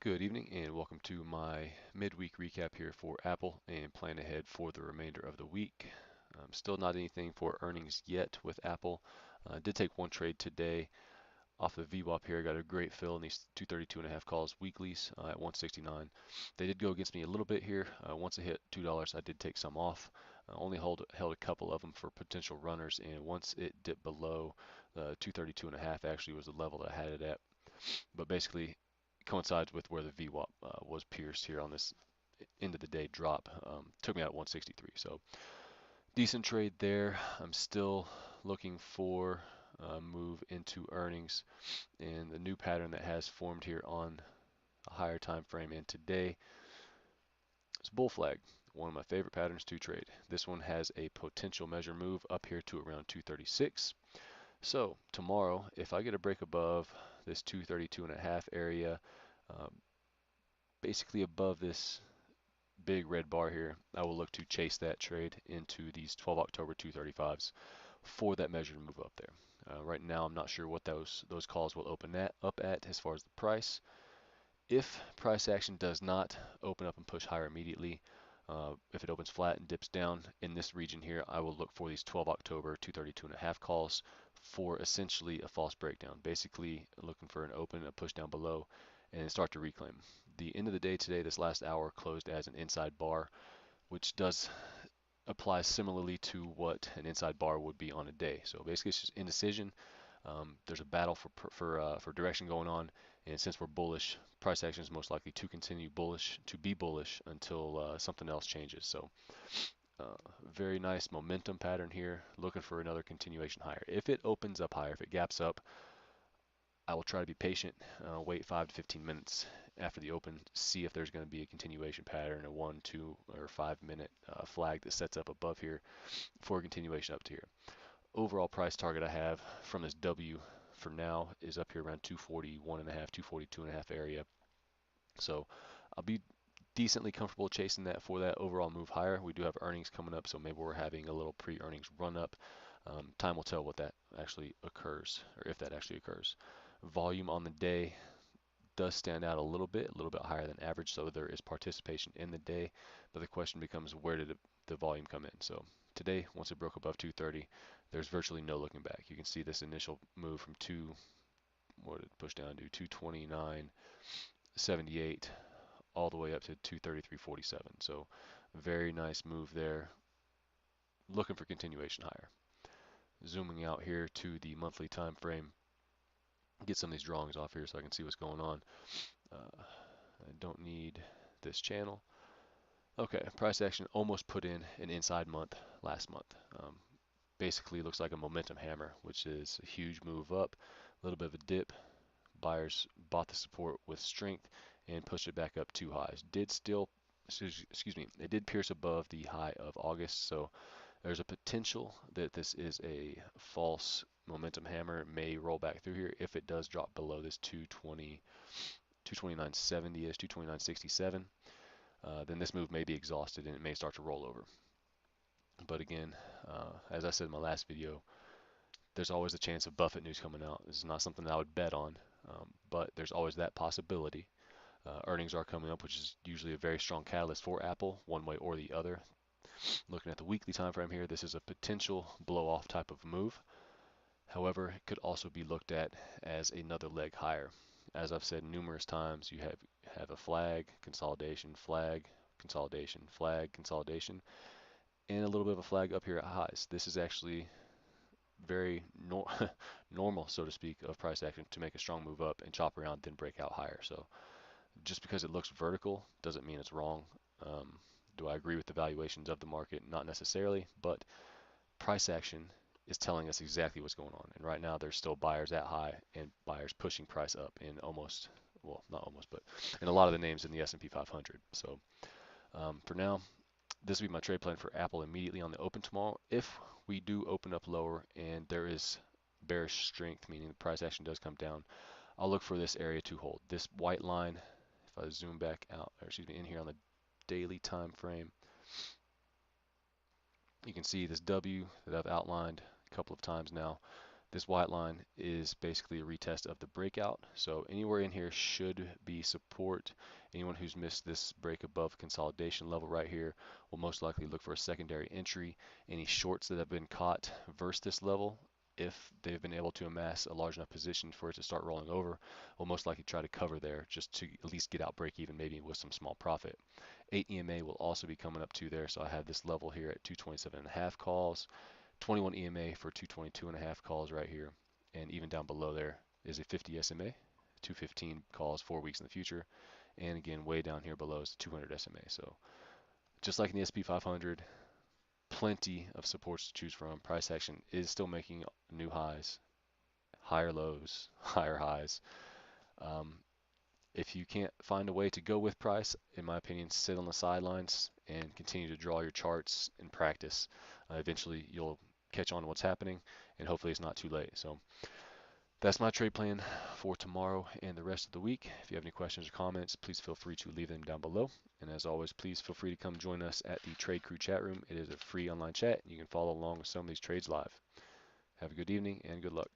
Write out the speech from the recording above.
Good evening and welcome to my midweek recap here for Apple and plan ahead for the remainder of the week. Still not anything for earnings yet with Apple. Did take one trade today off the VWAP here. Got a great fill in these 232.5 calls weeklies at 169. They did go against me a little bit here. Once it hit $2, I did take some off. Only held a couple of them for potential runners, and once it dipped below 232.5 actually was the level that I had it at. But basically coincides with where the VWAP was pierced here on this end of the day drop. Took me out at 163. So decent trade there. I'm still looking for a move into earnings, and the new pattern that has formed here on a higher time frame and today is bull flag. One of my favorite patterns to trade. This one has a potential measure move up here to around 236. So tomorrow, if I get a break above this 232.5 area, um, basically above this big red bar here, I will look to chase that trade into these 12 October 235s for that measure to move up there. Right now, I'm not sure what those calls will open up at as far as the price. If price action does not open up and push higher immediately, if it opens flat and dips down in this region here, I will look for these 12 October 232.5 calls for essentially a false breakdown. Basically looking for an open, a push down below, and start to reclaim. The end of the day today, this last hour closed as an inside bar, which does apply similarly to what an inside bar would be on a day. So basically it's just indecision. There's a battle for direction going on, and since we're bullish, price action is most likely to continue bullish, to be bullish until something else changes. So very nice momentum pattern here, looking for another continuation higher. If it opens up higher, if it gaps up, I will try to be patient, wait 5 to 15 minutes after the open, see if there's going to be a continuation pattern, a 1, 2, or 5 minute flag that sets up above here for a continuation up to here. Overall price target I have from this W for now is up here around 241.5, 242.5 area. So I'll be decently comfortable chasing that for that overall move higher. We do have earnings coming up, so maybe we're having a little pre-earnings run up. Time will tell what that actually occurs, or if that actually occurs. Volume on the day does stand out a little bit higher than average, so there is participation in the day, but the question becomes where did the volume come in? So today, once it broke above 230, there's virtually no looking back. You can see this initial move from what did it push down to, 229.78 all the way up to 233.47. So very nice move there, looking for continuation higher. Zooming out here to the monthly time frame, get some of these drawings off here so I can see what's going on. I don't need this channel. Okay, price action almost put in an inside month last month. Basically looks like a momentum hammer, which is a huge move up, a little bit of a dip. Buyers bought the support with strength and pushed it back up 2 highs. It did pierce above the high of August, so there's a potential that this is a false momentum hammer. It may roll back through here if it does drop below this 229.70-ish, 229.67. Then this move may be exhausted and it may start to roll over. But again, as I said in my last video, there's always a chance of Buffett news coming out. This is not something that I would bet on, but there's always that possibility. Earnings are coming up, which is usually a very strong catalyst for Apple, one way or the other. Looking at the weekly time frame here, this is a potential blow-off type of move. However, it could also be looked at as another leg higher. As I've said numerous times, you have a flag, consolidation, flag, consolidation, flag, consolidation, and a little bit of a flag up here at highs. This is actually very normal, so to speak, of price action to make a strong move up and chop around, then break out higher. So just because it looks vertical doesn't mean it's wrong. Do I agree with the valuations of the market? Not necessarily, but price action is telling us exactly what's going on. And right now there's still buyers at high and buyers pushing price up in almost, well, not almost, but in a lot of the names in the S&P 500. So for now, this will be my trade plan for Apple immediately on the open tomorrow. If we do open up lower and there is bearish strength, meaning the price action does come down, I'll look for this area to hold. This white line, if I zoom back out, or excuse me, in here on the daily time frame, you can see this W that I've outlined a couple of times now. This white line is basically a retest of the breakout. So anywhere in here should be support. Anyone who's missed this break above consolidation level right here will most likely look for a secondary entry. Any shorts that have been caught versus this level, if they've been able to amass a large enough position for it to start rolling over, will most likely try to cover there just to at least get out break even, maybe with some small profit. 8 EMA will also be coming up to there. So I have this level here at 227.5 calls. 21 EMA for 222.5 calls right here, and even down below there is a 50 SMA, 215 calls 4 weeks in the future, and again way down here below is 200 SMA. So just like in the SP 500, plenty of supports to choose from. Price action is still making new highs, higher lows, higher highs. Um, if you can't find a way to go with price, in my opinion, sit on the sidelines and continue to draw your charts and practice. Eventually, you'll catch on to what's happening, and hopefully it's not too late. So that's my trade plan for tomorrow and the rest of the week. If you have any questions or comments, please feel free to leave them down below. And as always, please feel free to come join us at the Trade Crew chat room. It is a free online chat. You can follow along with some of these trades live. Have a good evening and good luck.